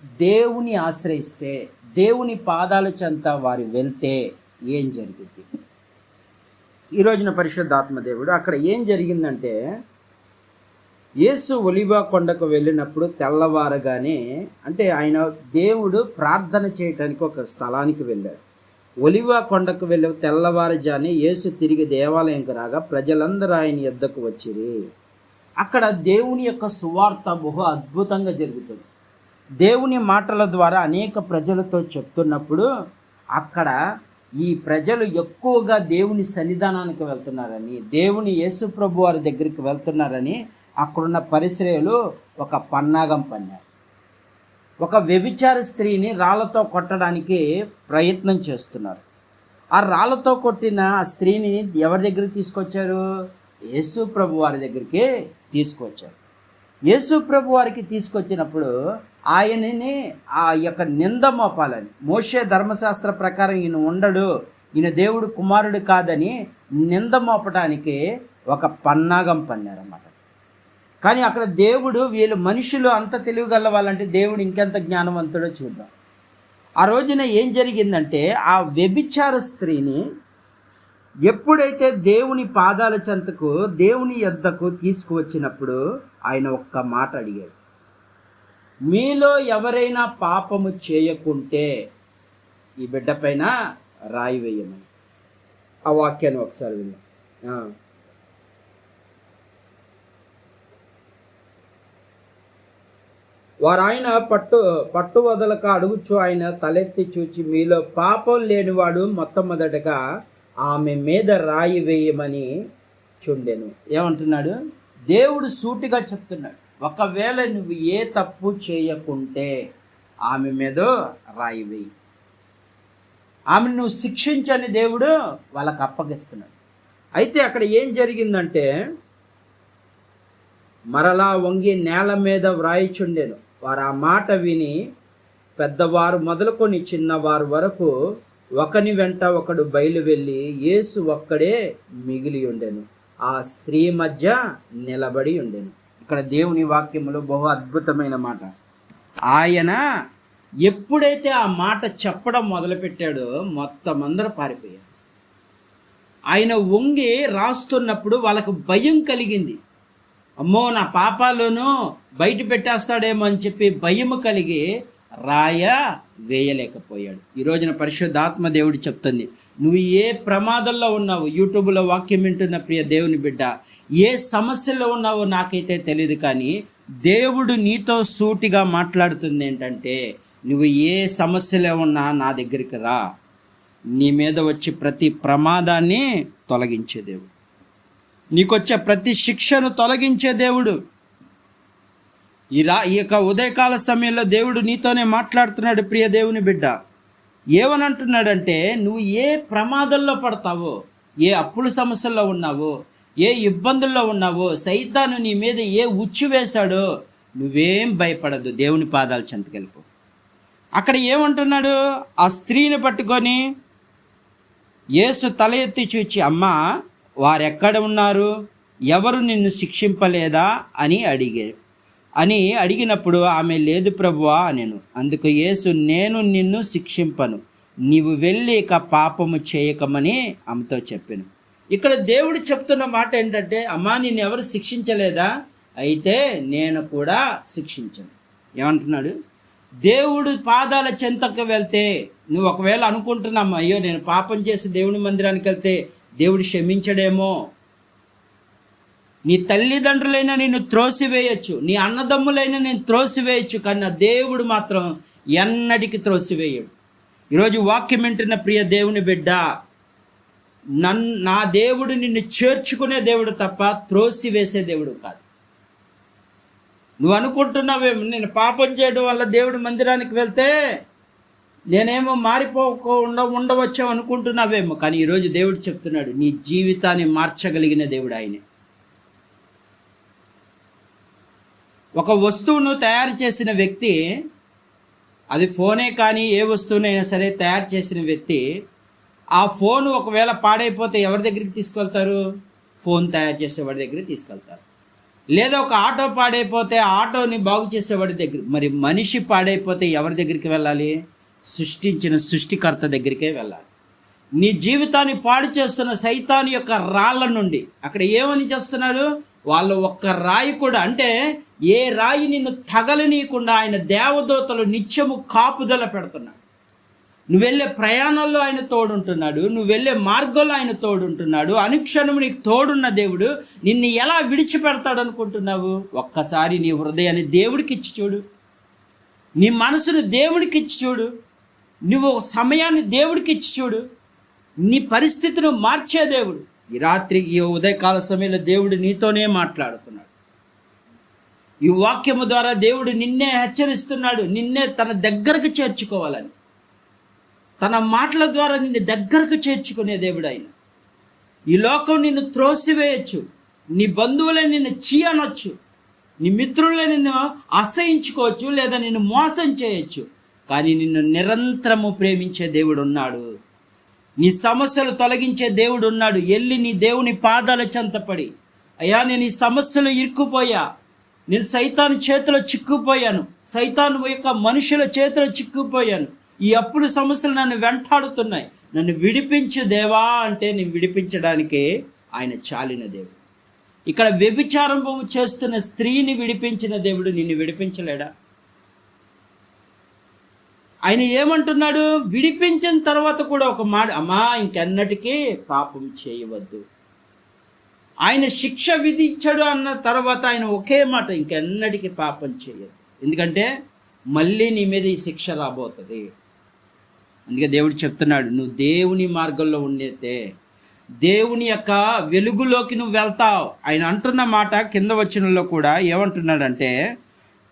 దేవుని ఆశ్రయిస్తే, దేవుని పాదాల చెంత వారు వెళ్తే ఏం జరిగింది? ఈ రోజున పరిశుద్ధాత్మ దేవుడు అక్కడ ఏం జరిగిందంటే, యేసు ఒలివ కొండకు వెళ్ళినప్పుడు తెల్లవారగానే, అంటే ఆయన దేవుడు ప్రార్థన చేయటానికి ఒక స్థలానికి వెళ్ళాడు. ఒలివ కొండకు వెళ్ళి తెల్లవారుజానే యేసు తిరిగి దేవాలయంకు రాగా ప్రజలందరూ ఆయన యొద్దకు వచ్చిరి. అక్కడ దేవుని యొక్క సువార్త బహు అద్భుతంగా జరుగుతుంది. దేవుని మాటల ద్వారా అనేక ప్రజలతో చెప్తున్నప్పుడు అక్కడ ఈ ప్రజలు ఎక్కువగా దేవుని సన్నిధానానికి వెళ్తున్నారని, దేవుని యేసు ప్రభు వారి దగ్గరికి వెళ్తున్నారని అక్కడున్న పరిశ్రయలు ఒక పన్నాగం పన్నారు. ఒక వ్యభిచార స్త్రీని రాళ్లతో కొట్టడానికి ప్రయత్నం చేస్తున్నారు. ఆ రాళ్లతో కొట్టిన ఆ స్త్రీని ఎవరి దగ్గరికి తీసుకొచ్చారు? యేసు ప్రభు వారి దగ్గరికి తీసుకొచ్చారు. యేసు ప్రభు వారికి తీసుకొచ్చినప్పుడు ఆయనని ఆ యొక్క నింద మోపాలని, మోషే ధర్మశాస్త్ర ప్రకారం ఈయన ఉండడు, ఈయన దేవుడు కుమారుడు కాదని నింద మోపటానికి ఒక పన్నాగం పన్నారన్నమాట. కానీ అక్కడ దేవుడు, వీళ్ళు మనుషులు అంత తెలివిగల వాళ్ళంటే దేవుడు ఇంకెంత జ్ఞానవంతుడో చూద్దాం. ఆ రోజున ఏం జరిగిందంటే, ఆ వ్యభిచార స్త్రీని ఎప్పుడైతే దేవుని పాదాల చెంతకు, దేవుని యొద్దకు తీసుకువచ్చినప్పుడు ఆయన ఒక్క మాట అడిగాడు, మీలో ఎవరైనా పాపము చేయకుంటే ఈ బిడ్డ పైన రాయి వేయమని. ఆ వాక్యాన్ని ఒకసారి విన్నాం. వారు ఆయన పట్టు వదలక అడుగుచు ఆయన తలెత్తి చూచి, మీలో పాపం లేనివాడు మొట్టమొదటగా ఆమె మీద రాయి వేయమని చుండెను. ఏమంటున్నాడు? దేవుడు సూటిగా చెప్తున్నాడు, ఒకవేళ నువ్వు ఏ తప్పు చేయకుంటే ఆమె మీద రాయి వేయి, ఆమెను నువ్వు శిక్షించని దేవుడు వాళ్ళకు అప్పగిస్తున్నాడు. అయితే అక్కడ ఏం జరిగిందంటే, మరలా వంగి నేల మీద వ్రాయిచుండెను. వారు ఆ మాట విని పెద్దవారు మొదలుకొని చిన్నవారు వరకు ఒకని వెంట ఒకడు బయలు వెళ్ళి యేసు ఒక్కడే మిగిలి ఉండెను, ఆ స్త్రీ మధ్య నిలబడి ఉండెను. ఇక్కడ దేవుని వాక్యములో బహు అద్భుతమైన మాట. ఆయన ఎప్పుడైతే ఆ మాట చెప్పడం మొదలుపెట్టాడో మొత్తం అందరూ పారిపోయారు. ఆయన వంగి రాస్తున్నప్పుడు వాళ్ళకు భయం కలిగింది. అమ్మో, నా పాపాలను బయట పెట్టేస్తాడేమో అని చెప్పి భయం కలిగి రాయ వేయలేకపోయాడు. ఈ రోజున పరిశుద్ధాత్మ దేవుడు చెప్తుంది, నువ్వు ఏ ప్రమాదంలో ఉన్నావు, యూట్యూబ్లో వాక్యం వింటున్న ప్రియ దేవుని బిడ్డ, ఏ సమస్యలో ఉన్నావో నాకైతే తెలియదు, కానీ దేవుడు నీతో సూటిగా మాట్లాడుతుంది ఏంటంటే, నువ్వు ఏ సమస్యలో ఉన్నా నా దగ్గరికి రా, నీ మీద వచ్చి ప్రతి ప్రమాదాన్ని తొలగించే దేవుడు, నీకొచ్చే ప్రతి శిక్షను తొలగించే దేవుడు. ఈ యొక్క ఉదయకాల సమయంలో దేవుడు నీతోనే మాట్లాడుతున్నాడు ప్రియ దేవుని బిడ్డ. ఏమనంటున్నాడంటే, నువ్వు ఏ ప్రమాదంలో పడతావో, ఏ అప్పుల సమస్యల్లో ఉన్నావో, ఏ ఇబ్బందుల్లో ఉన్నావో, సైతాను నీ మీద ఏ ఉచ్చు వేశాడో నువ్వేం భయపడద్దు, దేవుని పాదాల చెంతకెళ్ళిపో. అక్కడ ఏమంటున్నాడు? ఆ స్త్రీని పట్టుకొని యేసు తల ఎత్తి చూచి, అమ్మా, వారెక్కడ ఉన్నారు, ఎవరు నిన్ను శిక్షింపలేదా అని అడిగినప్పుడు ఆమె, లేదు ప్రభువా అనెను. అందుకు యేసు, నేను నిన్ను శిక్షింపను, నీవు వెళ్ళి ఇక పాపము చేయకమని ఆమెతో చెప్పాను. ఇక్కడ దేవుడు చెప్తున్న మాట ఏంటంటే, అమ్మా, నిన్ను ఎవరు శిక్షించలేదా, అయితే నేను కూడా శిక్షించను. ఏమంటున్నాడు? దేవుడు పాదాల చెంతకు వెళ్తే నువ్వు ఒకవేళ అనుకుంటున్నాము, అయ్యో నేను పాపం చేసి దేవుని మందిరానికి వెళ్తే దేవుడు క్షమించడేమో, నీ తల్లిదండ్రులైనా నిన్ను త్రోసివేయచ్చు, నీ అన్నదమ్ములైనా నేను త్రోసివేయచ్చు, కానీ నా దేవుడు మాత్రం ఎన్నటికి త్రోసివేయడు. ఈరోజు వాక్యం వింటున్న ప్రియ దేవుని బిడ్డ, నా దేవుడు నిన్ను చేర్చుకునే దేవుడు తప్ప త్రోసివేసే దేవుడు కాదు. నువ్వు అనుకుంటున్నావేమో, నేను పాపం చేయడం వల్ల దేవుడు మందిరానికి వెళ్తే నేనేమో మారిపోకుండా ఉండవచ్చో అనుకుంటున్నావేమో, కానీ ఈరోజు దేవుడు చెప్తున్నాడు, నీ జీవితాన్ని మార్చగలిగిన దేవుడు ఆయనే. ఒక వస్తువును తయారు చేసిన వ్యక్తి, అది ఫోనే కానీ ఏ వస్తువునైనా సరే తయారు చేసిన వ్యక్తి, ఆ ఫోన్ ఒకవేళ పాడైపోతే ఎవరి దగ్గరికి తీసుకెళ్తారు? ఫోన్ తయారు చేసేవాడి దగ్గరికి తీసుకెళ్తారు. లేదా ఒక ఆటో పాడైపోతే ఆ ఆటోని బాగు చేసేవాడి దగ్గర, మరి మనిషి పాడైపోతే ఎవరి దగ్గరికి వెళ్ళాలి? సృష్టించిన సృష్టికర్త దగ్గరికే వెళ్ళాలి. నీ జీవితాన్ని పాడు చేస్తున్న సైతాను యొక్క రాళ్ళ నుండి, అక్కడ ఏమని చేస్తున్నారు వాళ్ళు, ఒక్క రాయి కూడా, అంటే ఏ రాయి నిన్ను తగలనీయకుండా ఆయన దేవదూతలు నిత్యము కాపుదల పెడుతున్నాడు. నువ్వు వెళ్ళే ప్రయాణంలో ఆయన తోడుంటున్నాడు, నువ్వు వెళ్ళే మార్గంలో ఆయన తోడుంటున్నాడు. అనుక్షణము నీకు తోడున్న దేవుడు నిన్ను ఎలా విడిచిపెడతాడు అనుకుంటున్నావు? ఒక్కసారి నీ హృదయాన్ని దేవుడికి ఇచ్చి చూడు, నీ మనసును దేవుడికి ఇచ్చి చూడు, నువ్వు సమయాన్ని దేవుడికి ఇచ్చి చూడు. నీ పరిస్థితిని మార్చే దేవుడు. ఈ రాత్రి, ఈ ఉదయకాల సమయంలో దేవుడు నీతోనే మాట్లాడుతున్నాడు. ఈ వాక్యము ద్వారా దేవుడు నిన్నే హెచ్చరిస్తున్నాడు, నిన్నే తన దగ్గరకు చేర్చుకోవాలని. తన మాటల ద్వారా నిన్ను దగ్గరకు చేర్చుకునే దేవుడు ఆయన. ఈ లోకం నిన్ను త్రోసివేయచ్చు, నీ బంధువులే నిన్ను చీయనొచ్చు, నీ మిత్రులే నిన్ను అసహించుకోవచ్చు, లేదా నిన్ను మోసం చేయొచ్చు. కానీ నిన్ను నిరంతరము ప్రేమించే దేవుడు ఉన్నాడు. నీ సమస్యలు తొలగించే దేవుడు ఉన్నాడు. వెళ్ళి నీ దేవుని పాదాల చెంతపడి, అయ్యా నేను ఈ సమస్యలు ఇరుక్కుపోయా, నేను సైతాను చేతిలో చిక్కుపోయాను, సైతాను యొక్క మనుషుల చేతిలో చిక్కుపోయాను, ఈ అప్పుల సమస్యలు నన్ను వెంటాడుతున్నాయి, నన్ను విడిపించు దేవా అంటే నేను విడిపించడానికి ఆయన చాలిన దేవుడు. ఇక్కడ వ్యభిచారం చేస్తున్న స్త్రీని విడిపించిన దేవుడు నిన్ను విడిపించలేడా? ఆయన ఏమంటున్నాడు? విడిపించిన తర్వాత కూడా ఒక మాట, అమ్మా ఇంకెన్నటికీ పాపం చేయవద్దు. ఆయన శిక్ష విధించాడు అన్న తర్వాత ఆయన ఒకే మాట, ఇంకెన్నటికీ పాపం చేయొద్దు, ఎందుకంటే మళ్ళీ నీ మీద ఈ శిక్ష రాబోతుంది. అందుకే దేవుడు చెప్తున్నాడు, నువ్వు దేవుని మార్గంలో ఉండేతే దేవుని యొక్క వెలుగులోకి నువ్వు వెళ్తావు. ఆయన అంటున్న మాట కింద వచనంలో కూడా ఏమంటున్నాడంటే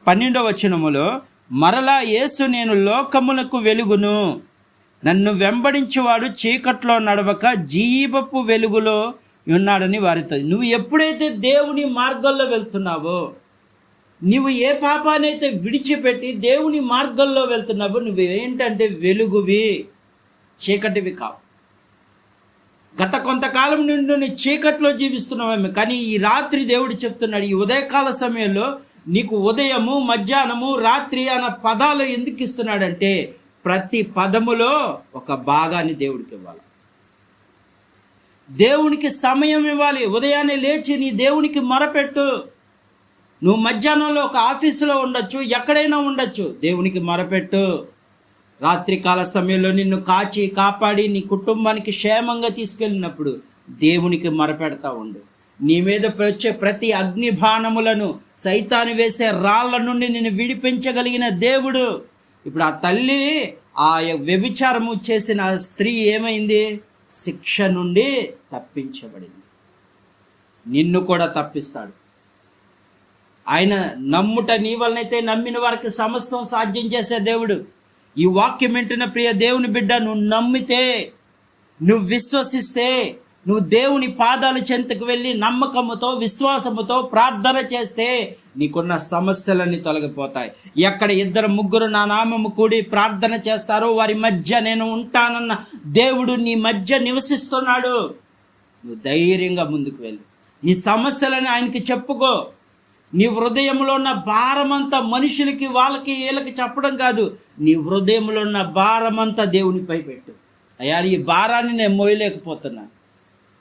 12వ వచనములో, మరలా యేసు నేను లోకమునకు వెలుగును, నన్ను వెంబడించేవాడు చీకట్లో నడవక జీవపు వెలుగులో ఉన్నాడని వారితో. నువ్వు ఎప్పుడైతే దేవుని మార్గంలో వెళ్తున్నావో, నువ్వు ఏ పాపానైతే విడిచిపెట్టి దేవుని మార్గంలో వెళ్తున్నావో, నువ్వు ఏంటంటే వెలుగువి, చీకటివి కావు. గత కొంతకాలం నుండి నువ్వు చీకట్లో జీవిస్తున్నావేమో, కానీ ఈ రాత్రి దేవుడు చెప్తున్నాడు, ఈ ఉదయకాల సమయంలో నీకు ఉదయము, మధ్యాహ్నము, రాత్రి అన్న పదాలు ఎందుకు ఇస్తున్నాడంటే ప్రతి పదములో ఒక భాగాన్ని దేవుడికి ఇవ్వాలి. దేవునికి సమయం ఇవ్వాలి. ఉదయాన్నే లేచి నీ దేవునికి మొరపెట్టు. నువ్వు మధ్యాహ్నంలో ఒక ఆఫీసులో ఉండొచ్చు, ఎక్కడైనా ఉండొచ్చు, దేవునికి మొరపెట్టు. రాత్రికాల సమయంలో నిన్ను కాచి కాపాడి నీ కుటుంబానికి క్షేమంగా తీసుకెళ్ళినప్పుడు దేవునికి మొరపెడతా ఉండు. నీ మీద వచ్చే ప్రతి అగ్ని బాణములను, సైతాను వేసే రాళ్ళ నుండి నిన్ను విడిపించగలిగిన దేవుడు. ఇప్పుడు ఆ తల్లి, ఆ వ్యభిచారము చేసిన స్త్రీ ఏమైంది? శిక్ష నుండి తప్పించబడింది. నిన్ను కూడా తప్పిస్తాడు ఆయన. నమ్ముట నీ వలనైతే నమ్మిన వారికి సమస్తం సాధ్యం చేసే దేవుడు. ఈ వాక్యం వింటున్న ప్రియ దేవుని బిడ్డ, నువ్వు నమ్మితే, నువ్వు విశ్వసిస్తే, నువ్వు దేవుని పాదాల చెంతకు వెళ్ళి నమ్మకముతో, విశ్వాసముతో ప్రార్థన చేస్తే నీకున్న సమస్యలన్నీ తొలగిపోతాయి. ఎక్కడ 2-3 నా నామము కూడి ప్రార్థన చేస్తారో వారి మధ్య నేను ఉంటానన్న దేవుడు నీ మధ్య నివసిస్తున్నాడు. నువ్వు ధైర్యంగా ముందుకు వెళ్ళి నీ సమస్యలని ఆయనకి చెప్పుకో. నీ హృదయంలో ఉన్న భారమంతా మనుషులకి, వాళ్ళకి, వీళ్ళకి చెప్పడం కాదు, నీ హృదయంలో ఉన్న భారమంతా దేవునిపై పెట్టు. అయ్యా ఈ భారాన్ని నేను మోయలేకపోతున్నాను,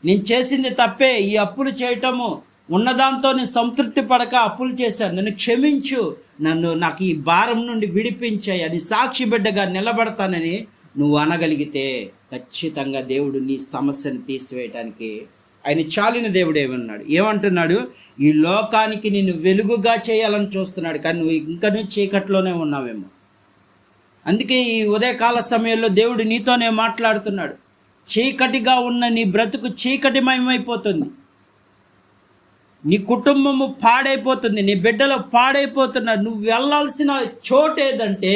నేను చేసింది తప్పే, ఈ అప్పులు చేయటము, ఉన్నదాంతో నేను సంతృప్తి పడక అప్పులు చేశాను, నన్ను క్షమించు, నాకు ఈ భారం నుండి విడిపించాయి, అది సాక్షి బిడ్డగా నిలబడతానని నువ్వు అనగలిగితే ఖచ్చితంగా దేవుడు నీ సమస్యను తీసివేయటానికి ఆయన చాలిన దేవుడు ఏమంటున్నాడు? ఈ లోకానికి నిన్ను వెలుగుగా చేయాలని చూస్తున్నాడు, కానీ నువ్వు చీకట్లోనే ఉన్నావేమో. అందుకే ఈ ఉదయకాల సమయంలో దేవుడు నీతోనే మాట్లాడుతున్నాడు. చీకటిగా ఉన్న నీ బ్రతుకు చీకటిమయమైపోతుంది, నీ కుటుంబము పాడైపోతుంది, నీ బిడ్డలు పాడైపోతున్నారు. నువ్వు వెళ్ళాల్సిన చోటు ఏదంటే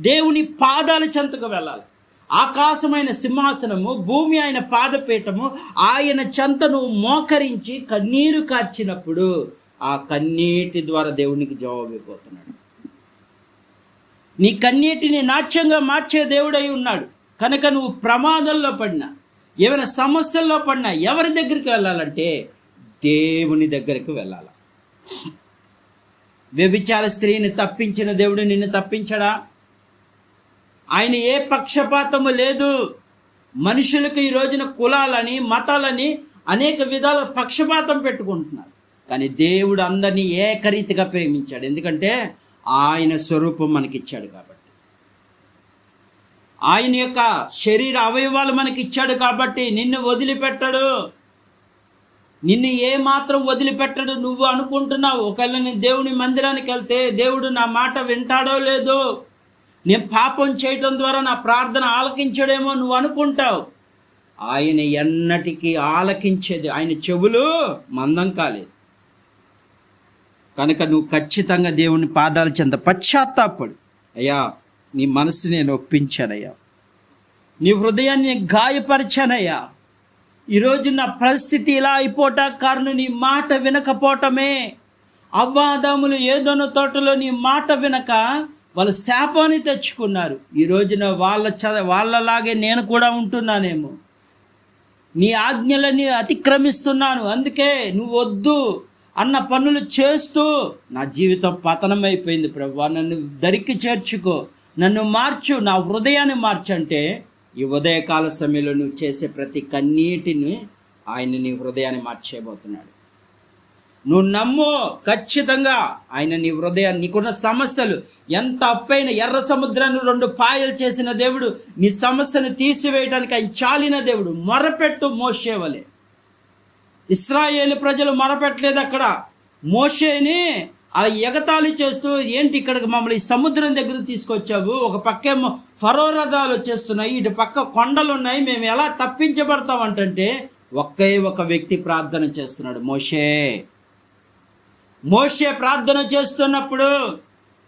దేవుని పాదాల చెంతకు వెళ్ళాలి. ఆకాశమైన సింహాసనము, భూమి ఆయన పాదపీఠము, ఆయన చెంత నువ్వు మోకరించి కన్నీరు కార్చినప్పుడు ఆ కన్నీటి ద్వారా దేవునికి జవాబైపోతున్నాడు. నీ కన్నీటిని నాట్యంగా మార్చే దేవుడై ఉన్నాడు. కనుక నువ్వు ప్రమాదంలో పడినా, ఏమైనా సమస్యల్లో పడినా ఎవరి దగ్గరికి వెళ్ళాలంటే దేవుని దగ్గరికి వెళ్ళాలి. వ్యభిచార స్త్రీని తప్పించిన దేవుడు నిన్ను తప్పించడా? ఆయన ఏ పక్షపాతము లేదు. మనుషులకు ఈ రోజున కులాలని మతాలని అనేక విధాల పక్షపాతం పెట్టుకుంటున్నారు. కానీ దేవుడు అందరినీ ఏకరీతిగా ప్రేమించాడు. ఎందుకంటే ఆయన స్వరూపం మనకిచ్చాడు కాబట్టి, ఆయన యొక్క శరీర అవయవాలు మనకిచ్చాడు కాబట్టి నిన్ను వదిలిపెట్టడు. నిన్ను ఏమాత్రం వదిలిపెట్టడు. నువ్వు అనుకుంటున్నావు ఒకవేళ నేను దేవుని మందిరానికి వెళ్తే దేవుడు నా మాట వింటాడో లేదో, నేను పాపం చేయటం ద్వారా నా ప్రార్థన ఆలకించడేమో నువ్వు అనుకుంటావు. ఆయన ఎన్నటికీ ఆలకించేది, ఆయన చెవులు మందం కాలేదు. కనుక నువ్వు ఖచ్చితంగా దేవుని పాదాల చెంత పశ్చాత్తాపడు. అయ్యా, నీ మనసు నేను ఒప్పించానయ్యా, నీ హృదయాన్ని గాయపరిచానయ్యా. ఈరోజు నా పరిస్థితి ఇలా అయిపోవటం కారణం నీ మాట వినకపోవటమే. అవ్వాదాములు ఏదోనో తోటలో నీ మాట వినక వాళ్ళు శాపాన్ని తెచ్చుకున్నారు. ఈ రోజున వాళ్ళలాగే నేను కూడా ఉంటున్నానేమో. నీ ఆజ్ఞలని అతిక్రమిస్తున్నాను, అందుకే నువ్వు వద్దు అన్న పనులు చేస్తూ నా జీవితం పతనమైపోయింది. ప్రభువా, నన్ను దరికి చేర్చుకో, నన్ను మార్చు, నా హృదయాన్ని మార్చంటే ఈ ఉదయకాల సమయంలో నువ్వు చేసే ప్రతి కన్నీటిని ఆయన నీ హృదయాన్ని మార్చేయబోతున్నాడు. నువ్వు నమ్ము, ఖచ్చితంగా ఆయన నీ హృదయాన్ని, నీకున్న సమస్యలు ఎంత అప్పైన ఎర్ర సముద్రాన్ని 2 పాయలు చేసిన దేవుడు నీ సమస్యను తీసివేయడానికి ఆయన చాలిన దేవుడు. మొరపెట్టు మోషే వలె. ఇశ్రాయేలు ప్రజలు మొరపెట్టలేదు, అక్కడ మోషేని అలా ఎగతాళి చేస్తూ, ఏంటి ఇక్కడికి మమ్మల్ని ఈ సముద్రం దగ్గరకు తీసుకొచ్చావు, ఒక పక్కేమో ఫరో రథాలు వచ్చేస్తున్నాయి, ఇటు పక్క కొండలు ఉన్నాయి, మేము ఎలా తప్పించబడతాం అంటే ఒకే ఒక వ్యక్తి ప్రార్థన చేస్తున్నాడు, మోషే. మోషే ప్రార్థన చేస్తున్నప్పుడు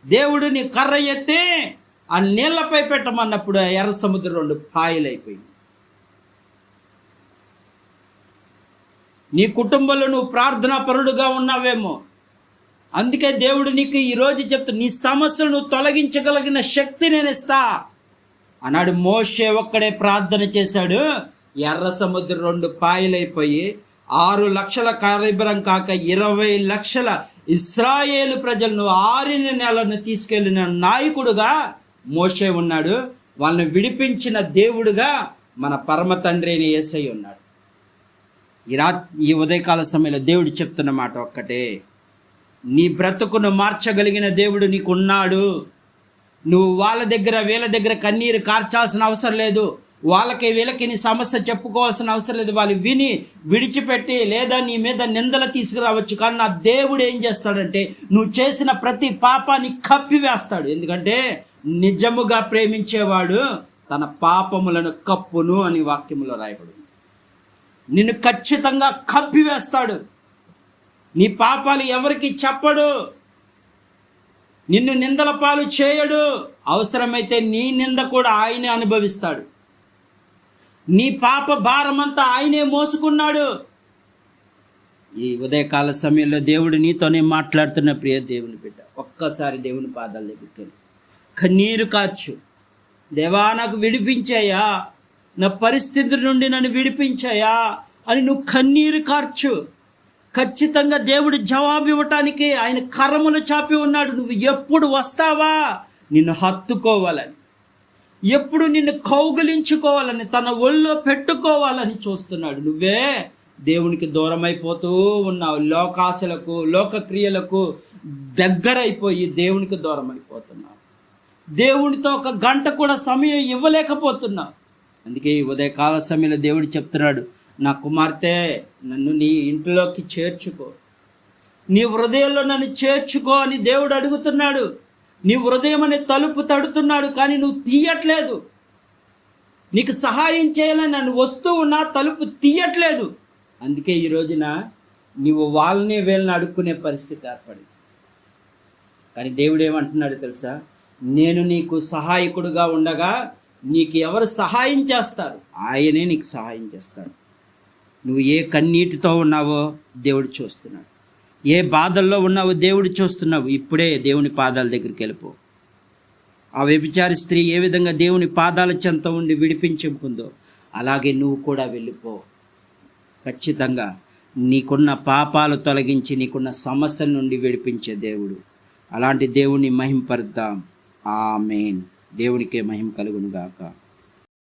దేవుడు నీ కర్ర ఎత్తి ఆ నీళ్లపై పెట్టమన్నప్పుడు ఎర్ర సముద్రం 2 పాయలైపోయింది. నీ కుటుంబంలో నువ్వు ప్రార్థనా పరుడుగా ఉన్నావేమో, అందుకే దేవుడు నీకు ఈరోజు చెప్తా, నీ సమస్యలు నువ్వు తొలగించగలిగిన శక్తి నేను ఇస్తా అన్నాడు. మోషే ఒక్కడే ప్రార్థన చేశాడు, ఎర్ర సముద్రం 2 పాయలైపోయి 6 లక్షల కారిబరం కాక 20 లక్షల ఇశ్రాయేలు ప్రజలను 6 నెలలను తీసుకెళ్లిన నాయకుడుగా మోషే ఉన్నాడు. వాళ్ళని విడిపించిన దేవుడుగా మన పరమ తండ్రి అయిన యేసయ్య ఉన్నాడు. ఈ ఉదయకాల సమయంలో దేవుడు చెప్తున్న మాట ఒక్కటే, నీ బ్రతుకును మార్చగలిగిన దేవుడు నీకున్నాడు. నువ్వు వాళ్ళ దగ్గర వీళ్ళ దగ్గర కన్నీరు కార్చాల్సిన అవసరం లేదు. వాళ్ళకి వీళ్ళకి నీ సమస్య చెప్పుకోవాల్సిన అవసరం లేదు. వాళ్ళు విని విడిచిపెట్టి లేదా నీ మీద నిందలు తీసుకురావచ్చు. కానీ నా దేవుడు ఏం చేస్తాడంటే నువ్వు చేసిన ప్రతి పాపాన్ని కప్పివేస్తాడు. ఎందుకంటే నిజముగా ప్రేమించేవాడు తన పాపములను కప్పును అని వాక్యములో రాయబడింది. నిన్ను ఖచ్చితంగా కప్పివేస్తాడు. నీ పాపాలు ఎవరికి చెప్పడు, నిన్ను నిందల పాలు చేయడు. అవసరమైతే నీ నింద కూడా ఆయనే అనుభవిస్తాడు. నీ పాప భారమంతా ఆయనే మోసుకున్నాడు. ఈ ఉదయకాల సమయంలో దేవుడు నీతోనే మాట్లాడుతున్న ప్రియ దేవుని బిడ్డ, ఒక్కసారి దేవుని పాదాల దగ్గరికి వెళ్ళి కన్నీరు కార్చు. దేవా, నాకు విడిపించాయా, నా పరిస్థితి నుండి నన్ను విడిపించాయా అని నువ్వు కన్నీరు కార్చు. ఖచ్చితంగా దేవుడు జవాబు ఇవ్వటానికి ఆయన కరములు చాపి ఉన్నాడు. నువ్వు ఎప్పుడు వస్తావా నిన్ను హత్తుకోవాలని, ఎప్పుడు నిన్ను కౌగిలించుకోవాలని, తన ఒళ్ళో పెట్టుకోవాలని చూస్తున్నాడు. నువ్వే దేవునికి దూరం అయిపోతూ ఉన్నావు. లోకాశలకు లోకక్రియలకు దగ్గరైపోయి దేవునికి దూరం అయిపోతున్నావు. దేవునితో 1 గంట కూడా సమయం ఇవ్వలేకపోతున్నావు. అందుకే ఈ ఉదయకాల సమయంలో దేవుడు చెప్తున్నాడు, నా కుమార్తె, నన్ను నీ ఇంట్లోకి చేర్చుకో, నీ హృదయంలో నన్ను చేర్చుకో అని దేవుడు అడుగుతున్నాడు. నీ హృదయం అనే తలుపు తడుతున్నాడు, కానీ నువ్వు తీయట్లేదు. నీకు సహాయం చేయాలని నన్ను వస్తూ ఉన్నా తలుపు తీయట్లేదు. అందుకే ఈ రోజున నువ్వు వాళ్ళని వీళ్ళని అడుక్కునే పరిస్థితి ఏర్పడింది. కానీ దేవుడు ఏమంటున్నాడు తెలుసా, నేను నీకు సహాయకుడుగా ఉండగా నీకు ఎవరు సహాయం చేస్తారు, ఆయనే నీకు సహాయం చేస్తాడు. నువ్వు ఏ కన్నీటితో ఉన్నావో దేవుడు చూస్తున్నాడు, ఏ బాధల్లో ఉన్నావో దేవుడు చూస్తున్నావు. ఇప్పుడే దేవుని పాదాల దగ్గరికి వెళ్ళిపో. ఆ వ్యభిచారి స్త్రీ ఏ విధంగా దేవుని పాదాల చెంత ఉండి విడిపించుకుందో అలాగే నువ్వు కూడా వెళ్ళిపో. ఖచ్చితంగా నీకున్న పాపాలు తొలగించి నీకున్న సమస్యల నుండి విడిపించే దేవుడు. అలాంటి దేవుని మహింపరుద్దాం. ఆమేన్. దేవునికే మహిమ కలుగును గాక.